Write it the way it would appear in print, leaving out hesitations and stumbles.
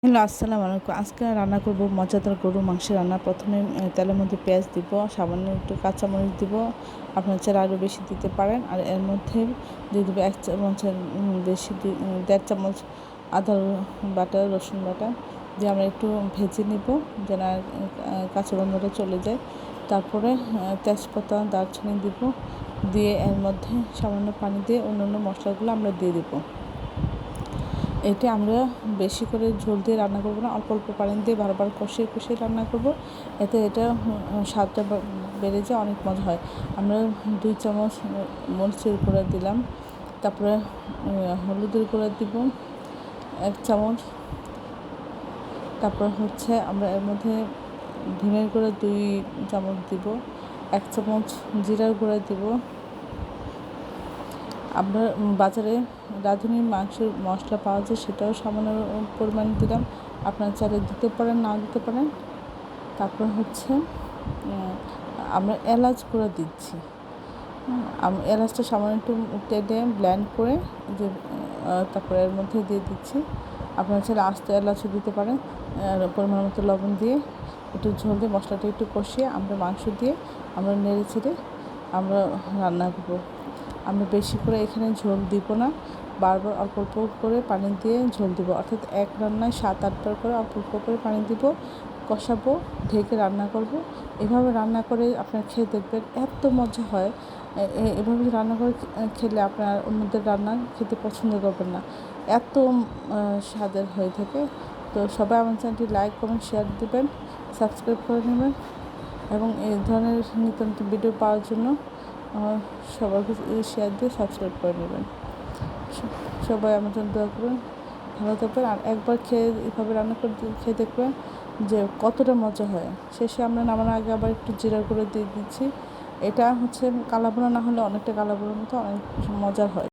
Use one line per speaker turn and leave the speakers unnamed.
Hello, আসসালামু আলাইকুম। আজকে রান্না করব মজাদার গরুর মাংস রান্না। প্রথমে তেলের মধ্যে পেঁয়াজ দিব, সামান্য একটু কাঁচামরিচ দিব। আপনার চাইলে আরও বেশি দিতে পারেন। আর এর মধ্যে দিয়ে দেবো 1 চামচের বেশি 1.5 চামচ আদা বাটা, রসুন বাটা দিয়ে আমরা একটু ভেজে নিব যেন কাঁচা গন্ধটা চলে যায়। তারপরে তেজপাতা, দারচিনি দিব, দিয়ে এর মধ্যে সামান্য পানি দিয়ে অন্যান্য মশলাগুলো আমরা দিয়ে দেবো। এটা আমরা বেশি করে ঝোল দিয়ে রান্না করবো না, অল্প অল্প পানি দিয়ে বারবার কষিয়ে কষিয়ে রান্না করব। এতে এটা স্বাদটা বেড়ে যায়, অনেক মজা হয়। আমরা 2 চামচ মরিচের গুঁড়া দিলাম, তারপরে হলুদের গুঁড়া দিব 1 চামচ, তারপর হচ্ছে আমরা এর মধ্যে ধনের গুঁড়া 2 চামচ দিব, 1 চামচ জিরার গুঁড়া দিব। আমরা বাজারে রাঁধুনির মাংসের মশলা পাওয়া যায়, সেটাও সামান্য পরিমাণ দিলাম। আপনারা চাইলে দিতে পারেন, নাও দিতে পারেন। তারপর হচ্ছে আমরা এলাচ গুঁড়া দিচ্ছি। এলাচটা সামান্য একটু টেডে ব্লেন্ড করে যে তারপরে এর মধ্যে দিয়ে দিচ্ছি। আপনারা চাইলে আস্ত এলাচও দিতে পারেন। পরিমাণ মতো লবণ দিয়ে একটু ঝোল দিয়ে মশলাটা একটু কষিয়ে আমরা মাংস দিয়ে আমরা নেড়ে ছেড়ে আমরা রান্না করবো। আমরা বেশি করে এখানে ঝোল দিব না, বারবার অল্প অল্প করে পানি দিয়ে ঝোল দিব, অর্থাৎ এক রান্নায় 7-8 বার করে অল্প অল্প করে পানি দিব, কষাবো, ঢেকে রান্না করব। এভাবে রান্না করে আপনার খেয়ে দেখবেন এত মজা হয়। এভাবে রান্না করে খেলে আপনার অন্যদের রান্না খেতে পছন্দ করবেন না, এত স্বাদের হয়ে থাকে। তো সবাই আমার চ্যানেলটি লাইক, কমেন্ট, শেয়ার দেবেন, সাবস্ক্রাইব করে নেবেন এবং এই ধরনের নিত্য নতুন ভিডিও পাওয়ার জন্য সবাইকে শেয়ার দিয়ে সাবস্ক্রাইব করে নেবেন। সবাই আমার জন্য দোয়া করবেন, ভালো থাকবেন। আর একবার এভাবে রান্না করে খেয়ে দেখবেন যে কতটা মজা হয়। শেষে আমরা নামানোর আগে আবার একটু জিরা গুঁড়ো দিয়ে দিচ্ছি। এটা হচ্ছে কালাভুনা না হলে অনেকটা কালাভুনার মতো অনেক মজার হয়।